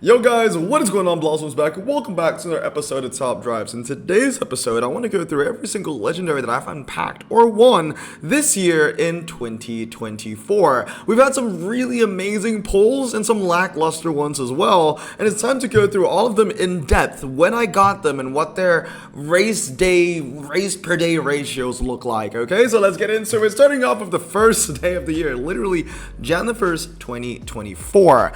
Yo guys, what is going on? Blossom's back. Welcome back to another episode of Top Drives. In today's episode, I want to go through every single legendary that I've unpacked or won this year in 2024. We've had some really amazing pulls and some lackluster ones as well, and it's time to go through all of them in depth, when I got them and what their race per day ratios look like. Okay, so let's get into it. Starting off with the first day of the year, literally January 1st, 2024.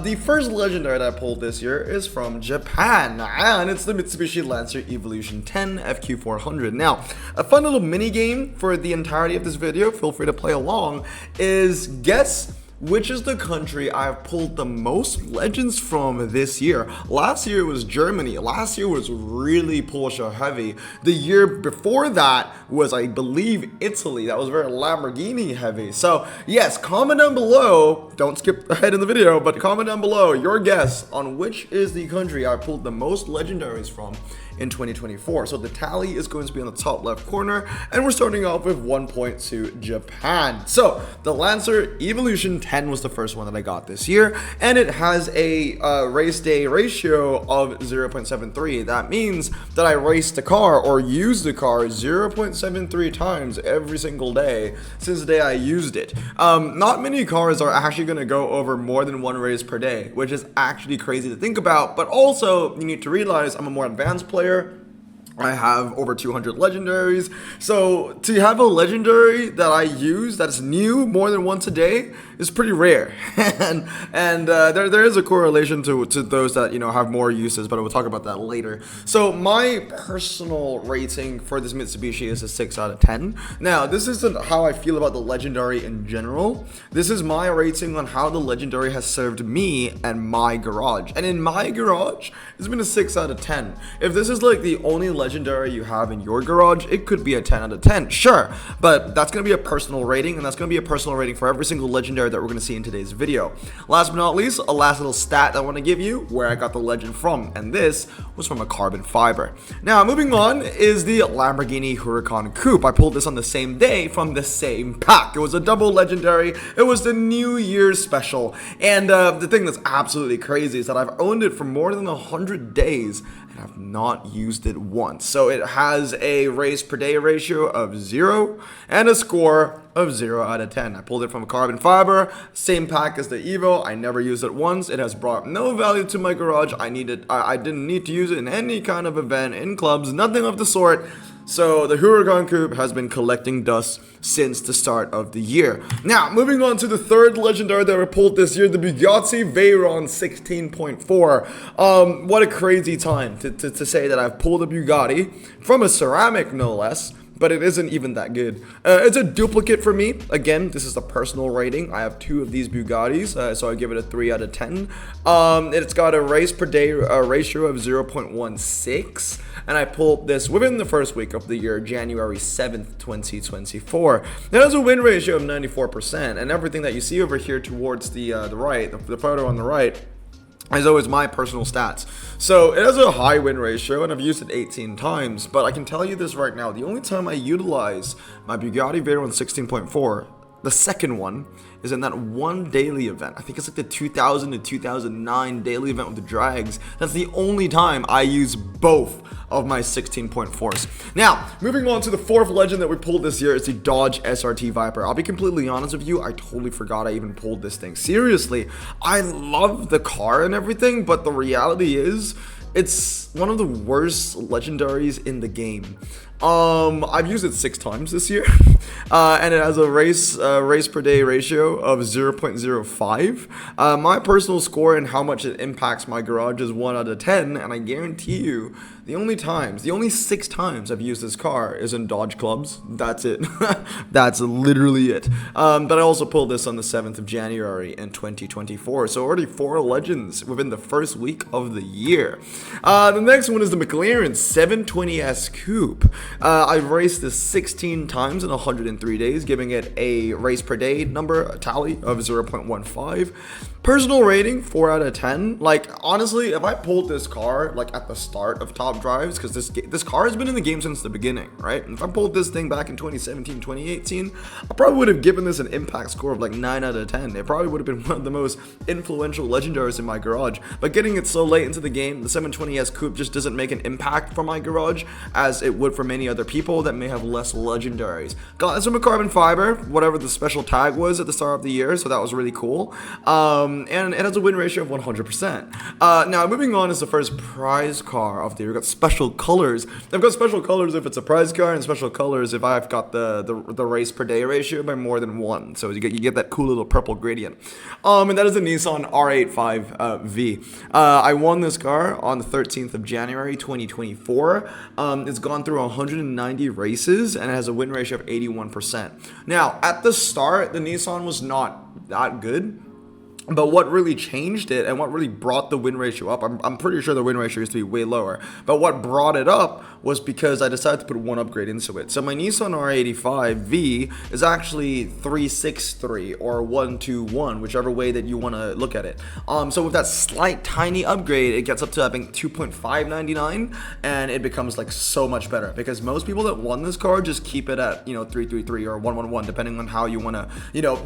The first legendary that I pulled this year is from Japan, and it's the Mitsubishi Lancer Evolution 10 FQ400. Now, a fun little mini game for the entirety of this video, feel free to play along, is guess which is the country I've pulled the most legends from this year. Last year was Germany. Last year was really Porsche heavy. The year before that was, I believe, Italy. That was very Lamborghini heavy. So yes, comment down below. Don't skip ahead in the video, but comment down below your guess on which is the country I pulled the most legendaries from in 2024. So the tally is going to be on the top left corner, and we're starting off with 1 point to Japan. So the Lancer Evolution 10 was the first one that I got this year, and it has a race day ratio of 0.73. That means that I raced the car or used the car 0.73 times every single day since the day I used it. Not many cars are actually going to go over more than one race per day, which is actually crazy to think about, but also you need to realize I'm a more advanced player. I have over 200 legendaries, so to have a legendary that I use that's new more than once a day is pretty rare. and there is a correlation to those that, you know, have more uses, but we'll talk about that later. So my personal rating for this Mitsubishi is a 6 out of 10. Now, this isn't how I feel about the legendary in general. This is my rating on how the legendary has served me and my garage. And in my garage, it's been a 6 out of 10. If this is like the only legendary you have in your garage, it could be a 10 out of 10, sure, but that's going to be a personal rating, and that's going to be a personal rating for every single legendary that we're going to see in today's video. Last but not least, a last little stat I want to give you where I got the legend from, and this was from a carbon fiber. Now, moving on is the Lamborghini Huracan Coupe. I pulled this on the same day from the same pack. It was a double legendary. It was the New Year's special, and the thing that's absolutely crazy is that I've owned it for more than 100 days and I've not used it once. So it has a race per day ratio of 0 and a score of 0 out of 10. I pulled it from a carbon fiber, same pack as the Evo. I never used it once. It has brought no value to my garage. I didn't need to use it in any kind of event, in clubs, nothing of the sort. So the Huracan Coupe has been collecting dust since the start of the year. Now, moving on to the third legendary that we pulled this year, the Bugatti Veyron 16.4. What a crazy time to say that I've pulled a Bugatti from a ceramic, no less. But it isn't even that good. It's a duplicate for me. Again, this is a personal rating. I have 2 of these Bugattis, so I give it a 3 out of 10. It's got a race per day ratio of 0.16, and I pulled this within the first week of the year, January 7th, 2024. It has a win ratio of 94%, and everything that you see over here towards the right, the photo on the right, is always my personal stats. So it has a high win ratio, and I've used it 18 times, but I can tell you this right now, the only time I utilize my Bugatti Veyron 16.4, the second one, is in that one daily event. I think it's like the 2000 to 2009 daily event with the drags. That's the only time I use both of my 16.4s. Now, moving on to the fourth legend that we pulled this year is the Dodge SRT Viper. I'll be completely honest with you, I totally forgot I even pulled this thing. Seriously, I love the car and everything, but the reality is, it's one of the worst legendaries in the game. I've used it 6 times this year, and it has a race per day ratio of 0.05. My personal score and how much it impacts my garage is 1 out of 10, and I guarantee you, the only 6 times I've used this car is in Dodge clubs. That's it. That's literally it. But I also pulled this on the 7th of January in 2024, so already 4 legends within the first week of the year. The next one is the McLaren 720S Coupe. I've raced this 16 times in 103 days, giving it a race per day number, a tally of 0.15. Personal rating, 4 out of 10. Like, honestly, if I pulled this car, like, at the start of Top Drives, because this car has been in the game since the beginning, right? And if I pulled this thing back in 2017, 2018, I probably would have given this an impact score of, like, 9 out of 10. It probably would have been one of the most influential legendaries in my garage. But getting it so late into the game, the 720S Coupe just doesn't make an impact for my garage as it would for many other people that may have less legendaries. Got this from a carbon fiber, whatever the special tag was at the start of the year, so that was really cool. And it has a win ratio of 100%. Now, moving on is the first prize car of the year. We've got special colors. I've got special colors if it's a prize car, and special colors if I've got the race per day ratio by more than 1. So you get that cool little purple gradient. And that is the Nissan R85V. I won this car on the 13th of January 2024. It's gone through 190 races and it has a win ratio of 81%. Now, at the start, the Nissan was not that good. But what really changed it and what really brought the win ratio up, I'm pretty sure the win ratio used to be way lower, but what brought it up was because I decided to put one upgrade into it. So my Nissan R85V is actually 363 or 121, whichever way that you want to look at it. So with that slight tiny upgrade, it gets up to, I think, 2.599, and it becomes like so much better because most people that won this car just keep it at, 333 or 111, depending on how you want to,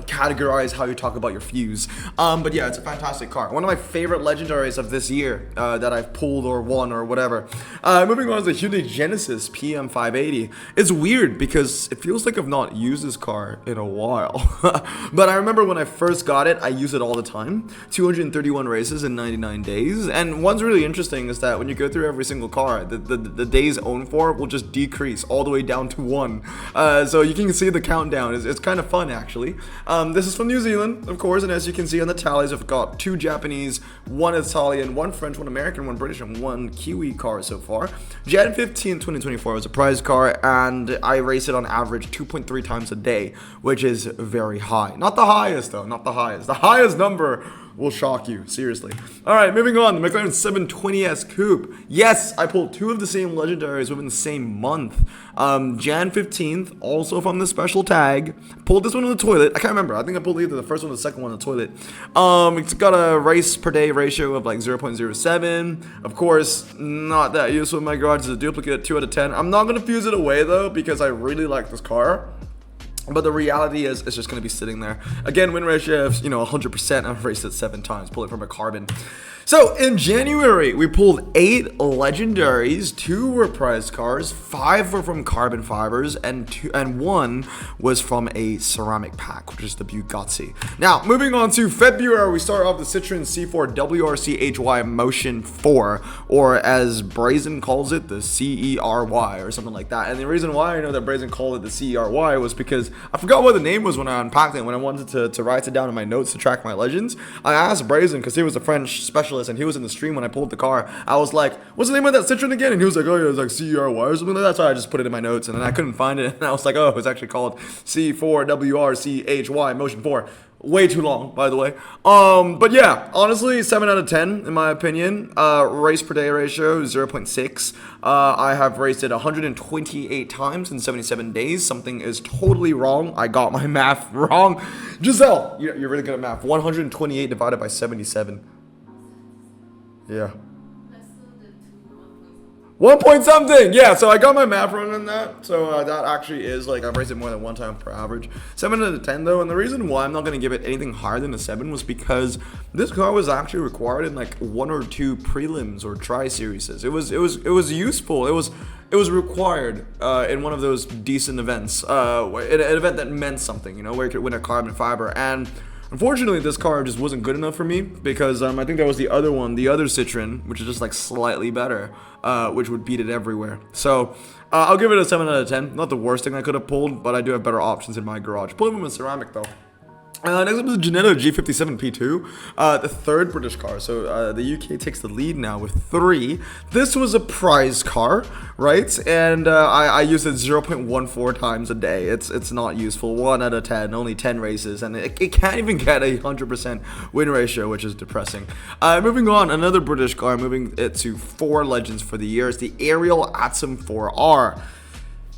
categorize how you talk about your fuse. But yeah, it's a fantastic car. One of my favorite legendaries of this year that I've pulled or won or whatever. Moving on to the Hyundai Genesis PM580. It's weird because it feels like I've not used this car in a while. But I remember when I first got it, I use it all the time. 231 races in 99 days. And what's really interesting is that when you go through every single car, the days owned for will just decrease all the way down to 1. So you can see the countdown. It's kind of fun, actually. This is from New Zealand, of course, and as you can see on the tallies, I've got 2 Japanese, 1 Italian, 1 French, 1 American, 1 British, and 1 Kiwi car so far. Jan 15, 2024 was a prize car, and I race it on average 2.3 times a day, which is very high. Not the highest, though, not the highest. The highest number will shock you, seriously. All right, moving on, the McLaren 720S Coupe. Yes, I pulled 2 of the same legendaries within the same month. Jan 15th, also from the special tag. Pulled this one in the toilet. I can't remember. I think I pulled either the first one or the second one in the toilet. It's got a race per day ratio of like 0.07. Of course, not that useful in my garage. It's a duplicate, 2 out of 10. I'm not going to fuse it away, though, because I really like this car. But the reality is, it's just going to be sitting there. Again, win ratio of, 100%. I've raced it 7 times. Pulled it from a carbon. So, in January, we pulled 8 legendaries. 2 were prize cars. 5 were from carbon fibers. And 1 was from a ceramic pack, which is the Bugatti. Now, moving on to February, we start off the Citroen C4 WRC-HY Motion 4. Or, as Brazen calls it, the CERY, or something like that. And the reason why I know that Brazen called it the CERY was because I forgot what the name was when I unpacked it. When I wanted to write it down in my notes to track my legends, I asked Brazen, because he was a French specialist and he was in the stream when I pulled the car. I was like, what's the name of that Citroen again? And he was like, oh yeah, it's like CERY or something like that. So I just put it in my notes and then I couldn't find it. And I was like, oh, it's actually called C4 WRC-HY Motion 4. Way too long, by the way. But yeah, honestly, 7 out of 10 in my opinion. Race per day ratio 0.6. I have raced it 128 times in 77 days. Something is totally wrong. I got my math wrong. Giselle, you're really good at math. 128 divided by 77. Yeah. 1 point something. Yeah, so I got my math wrong on that. So that actually is like I've raced it more than 1 time per average. 7 out of 10 though, and the reason why I'm not going to give it anything higher than a 7 was because this car was actually required in like 1 or 2 prelims or tri-series. It was useful. It was required in one of those decent events, an event that meant something, where you could win a carbon fiber. And unfortunately, this car just wasn't good enough for me because I think that was the other one, the other Citroen, which is just like slightly better, which would beat it everywhere. So I'll give it a 7 out of 10. Not the worst thing I could have pulled, but I do have better options in my garage. Pull them with ceramic though. Next up is the Genetto G57 P2, the 3rd British car. So the UK takes the lead now with 3. This was a prize car, right? And I use it 0.14 times a day. It's not useful. 1 out of 10, only 10 races, and it can't even get a 100% win ratio, which is depressing. Moving on, another British car, moving it to 4 legends for the year. It's the Ariel Atom 4R.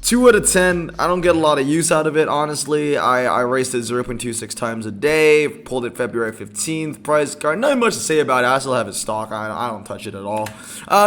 2 out of 10. I don't get a lot of use out of it, honestly. I raced it 0.26 times a day, pulled it February 15th. Price card, not much to say about it. I still have it stock. I don't touch it at all.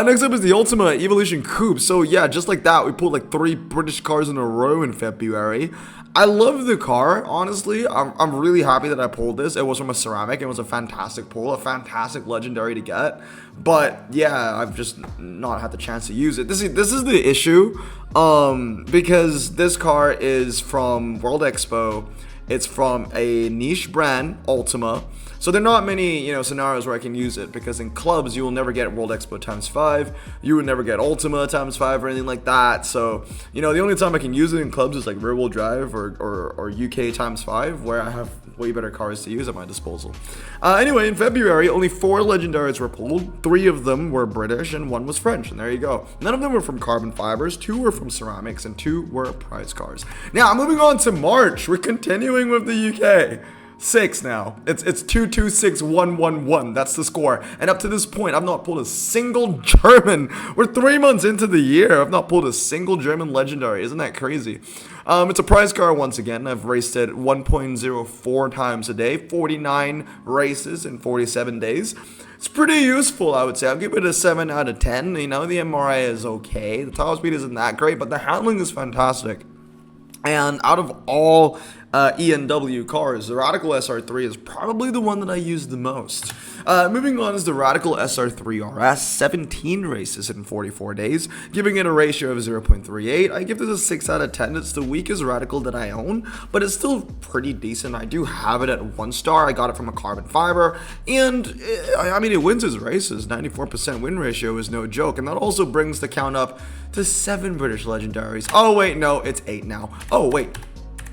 Next up is the Ultima Evolution Coupe. So yeah, just like that, we pulled like 3 British cars in a row in February. I love the car, honestly. I'm really happy that I pulled this. It was from a ceramic. It was a fantastic pull, a fantastic legendary to get. But yeah, I've just not had the chance to use it. This is the issue, because this car is from World Expo. It's from a niche brand, Ultima. So there are not many, scenarios where I can use it, because in clubs you will never get World Expo ×5. You would never get Ultima ×5 or anything like that. So, the only time I can use it in clubs is like rear wheel drive or UK ×5, where I have way better cars to use at my disposal. Anyway, in February, only 4 legendaries were pulled. 3 of them were British and 1 was French, and there you go. None of them were from carbon fibers, 2 were from ceramics, and 2 were prize cars. Now, moving on to March, we're continuing with the UK. 6 now. It's 226111. That's the score. And up to this point, I've not pulled a single German. We're 3 months into the year. I've not pulled a single German legendary. Isn't that crazy? It's a prize car once again. I've raced it 1.04 times a day, 49 races in 47 days. It's pretty useful, I would say. I'll give it a 7 out of 10. The MRI is okay. The top speed isn't that great, but the handling is fantastic. And out of all ENW cars, the Radical SR3 is probably the one that I use the most. Moving on is the Radical SR3 RS, 17 races in 44 days, giving it a ratio of 0.38. I give this a 6 out of 10. It's the weakest Radical that I own, but it's still pretty decent. I do have it at 1 star. I got it from a carbon fiber, and it wins its races. 94% win ratio is no joke, and that also brings the count up to 7 British legendaries. Oh wait, no, it's 8 now. Oh wait,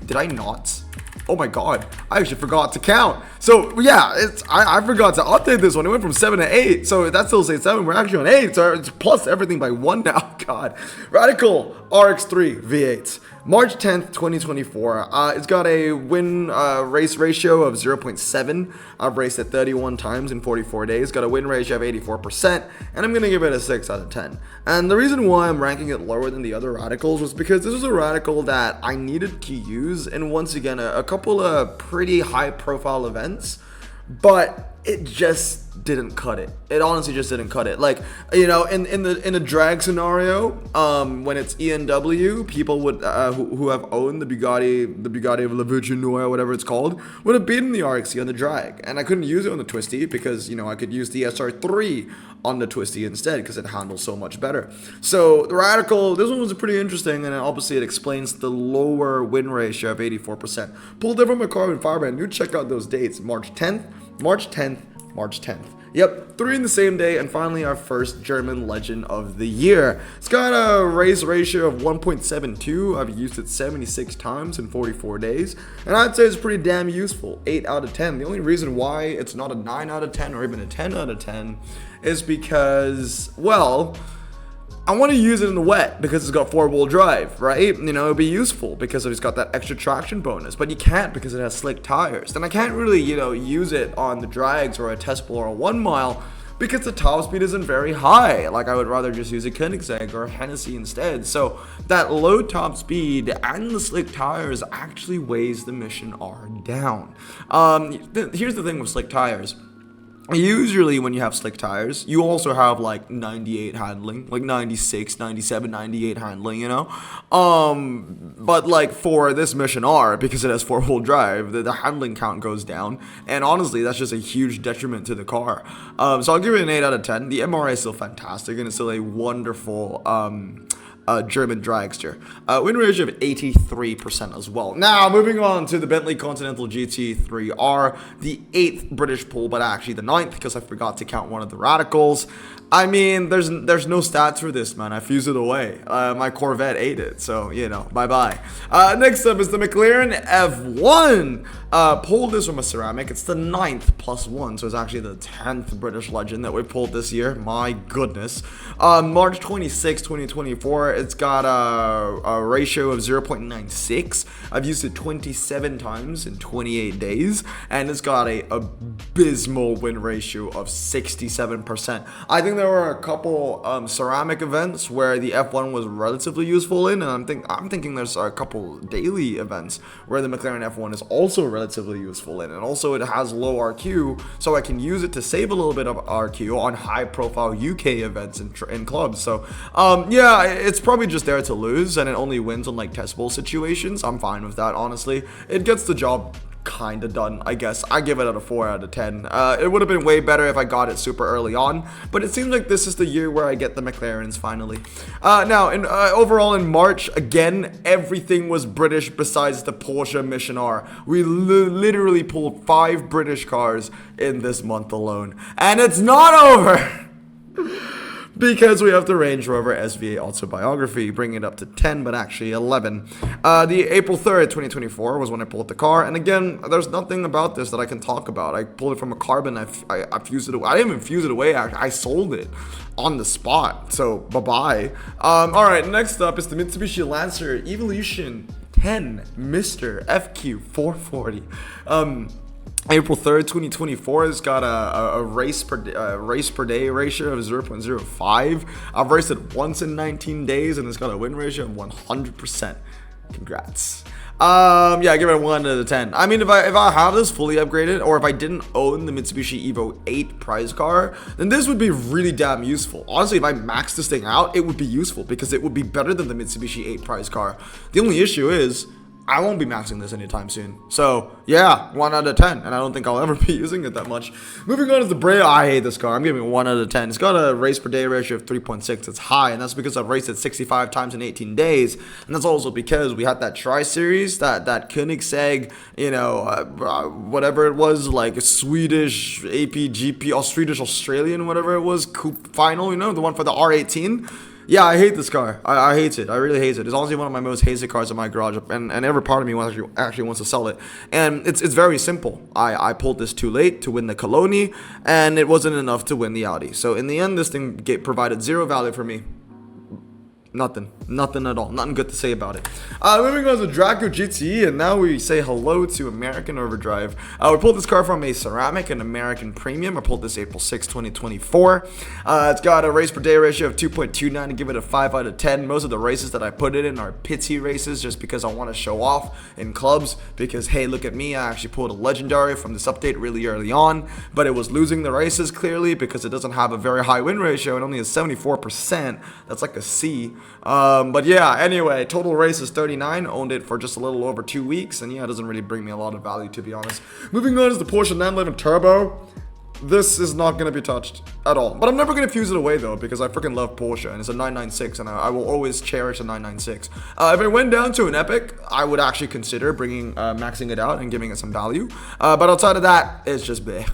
did I not? Oh my god, I actually forgot to count. So yeah, I forgot to update this one. It went from 7 to 8, so that still says 7. We're actually on 8, so it's plus everything by 1 now. God. Radical RX3 V8. March 10th, 2024. It's got a win race ratio of 0.7. I've raced it 31 times in 44 days. Got a win ratio of 84%, and I'm going to give it a 6 out of 10. And the reason why I'm ranking it lower than the other Radicals was because this was a Radical that I needed to use, and once again, a couple of pretty high-profile events, but it just didn't cut it. It honestly just didn't cut it. Like, in a drag scenario, when it's ENW, people would who have owned the Bugatti of La Virginie, whatever it's called, would have beaten the RXC on the drag, and I couldn't use it on the Twisty because I could use the SR3 on the Twisty instead because it handles so much better. So the Radical, this one was pretty interesting, and obviously it explains the lower win ratio of 84%. Pulled it from a carbon fiber, and you check out those dates: March 10th, March 10th, March 10th. Yep, 3 in the same day, and finally our first German Legend of the year. It's got a race ratio of 1.72. I've used it 76 times in 44 days, and I'd say it's pretty damn useful. 8 out of 10. The only reason why it's not a 9 out of 10 or even a 10 out of 10 is because, well, I want to use it in the wet because it's got 4-wheel drive, right? It'll be useful because it's got that extra traction bonus, but you can't because it has slick tires. And I can't really, use it on the drags or a test pull or a 1 mile because the top speed isn't very high. Like, I would rather just use a Koenigsegg or a Hennessy instead. So that low top speed and the slick tires actually weighs the Mission R down. Here's the thing with slick tires. Usually when you have slick tires, you also have like 98 handling, like 96, 97, 98 handling, but like for this Mission R, because it has 4-wheel drive, the handling count goes down, and honestly that's just a huge detriment to the car. So I'll give it an 8 out of 10. The MRI is still fantastic, and it's still a wonderful German dragster. Win ratio of 83% as well. Now, moving on to the Bentley Continental GT3R, the 8th British pull, but actually the 9th because I forgot to count one of the Radicals. I mean, there's no stats for this, man. I fused it away. My Corvette ate it, so, bye-bye. Next up is the McLaren F1. Pulled this from a ceramic. It's the 9th +1, so it's actually the 10th British Legend that we pulled this year. My goodness. March 26, 2024, it's got a ratio of 0.96. I've used it 27 times in 28 days, and it's got a abysmal win ratio of 67%. I think there were a couple ceramic events where the F1 was relatively useful in, and I'm thinking there's a couple daily events where the McLaren F1 is also relatively useful in, and also it has low RQ, so I can use it to save a little bit of RQ on high-profile UK events in clubs. So yeah, it's probably just there to lose, and it only wins on like testable situations. I'm fine with that, honestly. It gets the job kind of done, I guess. I give it a 4 out of 10. It would have been way better if I got it super early on, but it seems like this is the year where I get the McLarens finally. Now, overall in March, again, everything was British besides the Porsche Mission R. We literally pulled 5 British cars in this month alone, and it's not over! Because we have the Range Rover SVA Autobiography, bringing it up to 10, but actually 11. The April 3rd, 2024 was when I pulled the car, and again, there's nothing about this that I can talk about. I pulled it from a carbon, I fused it away. I didn't even fuse it away, I sold it on the spot, so bye-bye. Alright, next up is the Mitsubishi Lancer Evolution 10 Mr. FQ440. April 3rd, 2024 has got a race per day ratio of 0.05. I've raced it once in 19 days, and it's got a win ratio of 100%. Congrats. Yeah, I give it a 1 out of 10. I mean, if I have this fully upgraded, or if I didn't own the Mitsubishi Evo 8 prize car, then this would be really damn useful. Honestly, if I maxed this thing out, it would be useful because it would be better than the Mitsubishi 8 prize car. The only issue is I won't be maxing this anytime soon. So, yeah, 1 out of 10. And I don't think I'll ever be using it that much. Moving on to the Brea. I hate this car. I'm giving it 1 out of 10. It's got a race per day ratio of 3.6. It's high. And that's because I've raced it 65 times in 18 days. And that's also because we had that Tri-Series, that Koenigsegg, you know, whatever it was, like a Swedish APGP, or Swedish Australian, whatever it was, coupe final, you know, the one for the R18. Yeah, I hate this car. I hate it. I really hate it. It's honestly one of my most hated cars in my garage, and every part of me actually wants to sell it. And it's very simple. I pulled this too late to win the Coloni, and it wasn't enough to win the Audi. So in the end, this thing provided 0 value for me. Nothing at all. Nothing good to say about it. Moving on to Draco GTE, and now we say hello to American Overdrive. We pulled this car from a ceramic and American Premium. I pulled this April 6, 2024. It's got a race per day ratio of 2.29 to give it a 5 out of 10. Most of the races that I put it in are pity races just because I want to show off in clubs. Because, hey, look at me. I actually pulled a legendary from this update really early on, but it was losing the races clearly because it doesn't have a very high win ratio and only a 74%. That's like a C. But yeah, anyway, total race is 39, owned it for just a little over 2 weeks, and yeah, it doesn't really bring me a lot of value, to be honest. Moving on is the Porsche 911 Turbo. This is not going to be touched at all. But I'm never going to fuse it away, though, because I freaking love Porsche, and it's a 996, and I will always cherish a 996. If it went down to an Epic, I would actually consider maxing it out and giving it some value. But outside of that, it's just bleh.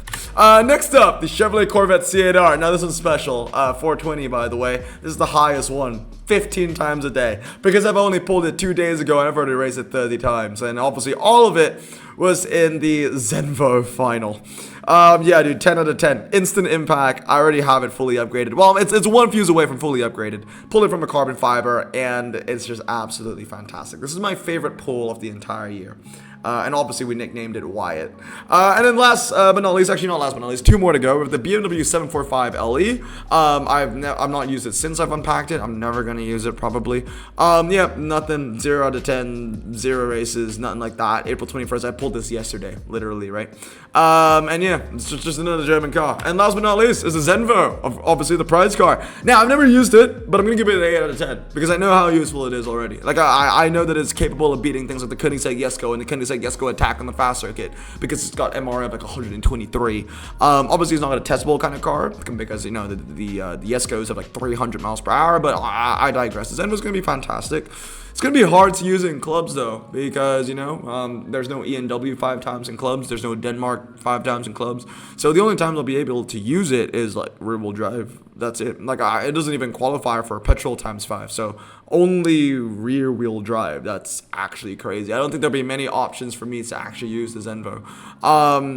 Next up, the Chevrolet Corvette C8R. Now, this is special. 420, by the way. This is the highest one. 15 times a day. Because I've only pulled it 2 days ago, and I've already raced it 30 times. And obviously, all of it was in the Zenvo final. Yeah, dude, 10 out of 10. Instant impact. I already have it fully upgraded. Well, it's one fuse away from fully upgraded. Pulled it from a carbon fiber, and it's just absolutely fantastic. This is my favorite pull of the entire year. And obviously we nicknamed it Wyatt. And then last but not least, actually not last but not least, 2 more to go. With the BMW 745 LE. I've not used it since I've unpacked it. I'm never gonna use it probably. Yeah, nothing. 0 out of 10, 0 races, nothing like that. April 21st. I pulled this yesterday, literally, right? And yeah, it's just another German car. And last but not least is the Zenvo, obviously the prize car. Now I've never used it, but I'm gonna give it an 8 out of 10 because I know how useful it is already. Like I know that it's capable of beating things like the Koenigsegg Jesko and the Koenigsegg Jesko attack on the fast circuit because it's got MRF like 123. Obviously it's not a testable kind of car because you know the Jeskos have like 300 miles per hour, but I digress. The Zenvo's gonna be fantastic. It's going to be hard to use it in clubs, though, because, you know, there's no ENW 5 times in clubs. There's no Denmark 5 times in clubs. So the only times I'll be able to use it is, like, rear-wheel drive. That's it. Like, it doesn't even qualify for petrol ×5. So only rear-wheel drive. That's actually crazy. I don't think there'll be many options options for me to actually use the Zenvo.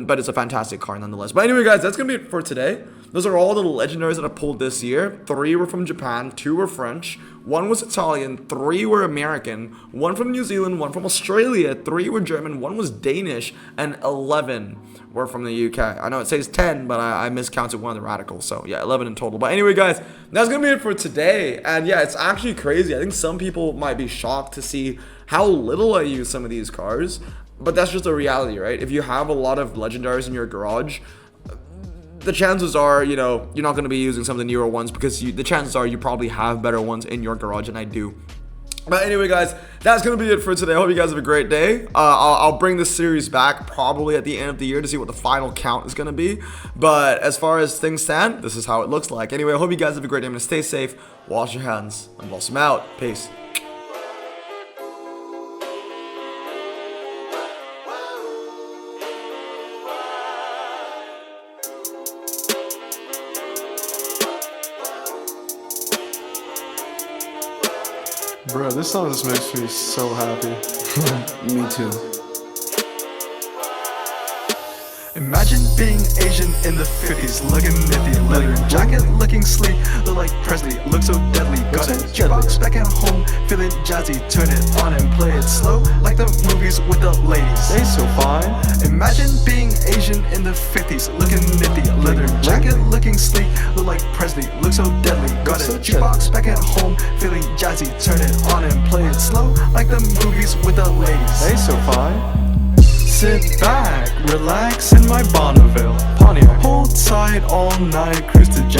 But it's a fantastic card nonetheless. But anyway, guys, that's going to be it for today. Those are all the legendaries that I pulled this year. 3 were from Japan, 2 were French, 1 was Italian, 3 were American, 1 from New Zealand, 1 from Australia, 3 were German, 1 was Danish, and 11 were from the UK. I know it says 10, but I miscounted one of the radicals. So yeah, 11 in total. But anyway, guys, that's going to be it for today. And yeah, it's actually crazy. I think some people might be shocked to see how little I use some of these cards. But that's just a reality, right? If you have a lot of legendaries in your garage, the chances are, you know, you're not going to be using some of the newer ones because the chances are you probably have better ones in your garage than I do. But anyway, guys, that's going to be it for today. I hope you guys have a great day. I'll bring this series back probably at the end of the year to see what the final count is going to be. But as far as things stand, this is how it looks like. Anyway, I hope you guys have a great day. I'm going to stay safe, wash your hands, and blossom out. Peace. Bro, this song just makes me so happy. Me too. Imagine being Asian in the 50s, looking nifty, leather jacket, looking sleek, look like Presley, look so deadly, got it, jukebox back at home, feeling jazzy, turn it on and play it slow, like the movies with the ladies. They so fine. Imagine being Asian in the 50s, looking nifty, leather jacket, looking sleek, look like Presley, look so deadly, got it, jukebox back at home, feeling jazzy, turn it on and play it slow, like the movies with the ladies. They so fine. Sit back, relax in my Bonneville Pontiac. Hold tight all night, cruise to Jack.